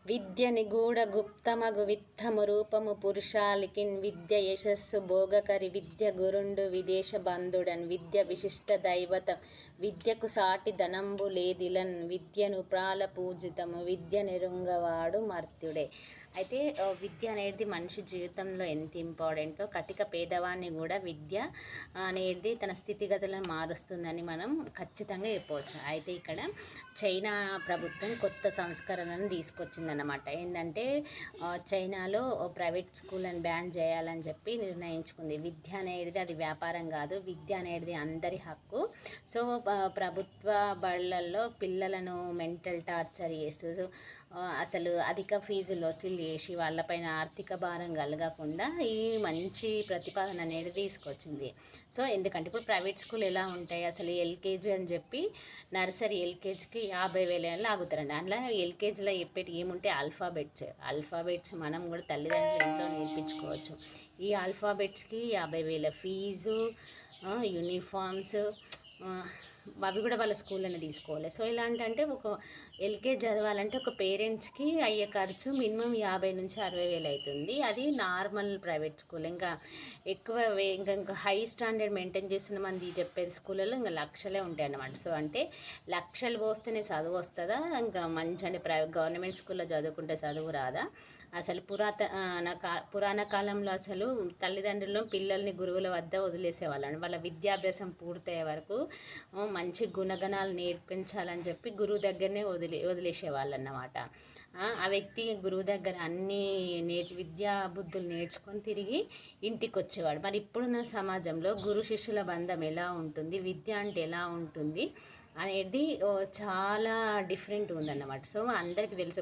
విద్య నిగూఢ గుప్తమగు విత్తము రూపము పురుషాలికిన్ విద్య యశస్సు భోగకరి విద్య గురుండు విదేశ బంధుడన్ విద్య విశిష్ట దైవతం విద్యకు సాటి ధనంబు లేదిలన్ విద్యను ప్రాల పూజితము విద్య నెరుంగవాడు మర్త్యుడే. అయితే విద్య అనేది మనిషి జీవితంలో ఎంత ఇంపార్టెంటో కటిక పేదవాన్ని కూడా విద్య అనేది తన స్థితిగతులను మారుస్తుందని మనం ఖచ్చితంగా చెప్పవచ్చు. అయితే ఇక్కడ చైనా ప్రభుత్వం కొత్త సంస్కరణను తీసుకొచ్చిందన్నమాట. ఏంటంటే చైనాలో ప్రైవేట్ స్కూళ్ళని బ్యాన్ చేయాలని చెప్పి నిర్ణయించుకుంది. విద్య అనేది అది వ్యాపారం కాదు, విద్య అనేది అందరి హక్కు. సో ప్రభుత్వ బళ్ళల్లో పిల్లలను మెంటల్ టార్చర్ చేస్తూ అసలు అధిక ఫీజులు వసూలు చేసి వాళ్ళపైన ఆర్థిక భారం కలగకుండా ఈ మంచి ప్రతిపాదన అనేది తీసుకొచ్చింది. సో ఎందుకంటే ఇప్పుడు ప్రైవేట్ స్కూల్ ఎలా ఉంటాయి, అసలు ఎల్కేజీ అని చెప్పి నర్సరీ ఎల్కేజీకి 50,000 ఆగుతారండి. అందులో ఎల్కేజీలో చెప్పేటి ఏముంటే ఆల్ఫాబెట్స్ మనం కూడా తల్లిదండ్రులు ఇంట్లో నేర్పించుకోవచ్చు. ఈ ఆల్ఫాబెట్స్కి 50,000 ఫీజు, యూనిఫామ్స్, అవి కూడా వాళ్ళ స్కూల్లోనే తీసుకోవాలి. సో ఇలాంటి ఒక ఎల్కేజీ చదవాలంటే ఒక పేరెంట్స్కి అయ్యే ఖర్చు మినిమం 50,000 నుంచి 60,000 అవుతుంది. అది నార్మల్ ప్రైవేట్ స్కూల్. ఇంకా ఎక్కువ ఇంకా హై స్టాండర్డ్ మెయింటైన్ చేస్తున్న మంది చెప్పే స్కూళ్ళలో ఇంకా లక్షలే ఉంటాయి అన్నమాట. సో అంటే లక్షలు పోస్తేనే చదువు వస్తుందా? ఇంకా మంచి అంటే గవర్నమెంట్ స్కూల్లో చదువుకుంటే చదువు రాదా? అసలు పురాణ కాలంలో అసలు తల్లిదండ్రులు పిల్లల్ని గురువుల వద్ద వదిలేసేవాళ్ళని. వాళ్ళ విద్యాభ్యాసం పూర్తయ్యే వరకు మంచి గుణగణాలు నేర్పించాలని చెప్పి గురువు దగ్గరనే వదిలేసేవాళ్ళు అన్నమాట. ఆ వ్యక్తి గురువు దగ్గర అన్ని విద్యా బుద్ధులు నేర్చుకొని తిరిగి ఇంటికి వచ్చేవాడు. మరి ఇప్పుడున్న సమాజంలో గురు శిష్యుల బంధం ఎలా ఉంటుంది, విద్య అంటే ఎలా ఉంటుంది అనేది చాలా డిఫరెంట్ ఉందన్నమాట. సో అందరికీ తెలుసు.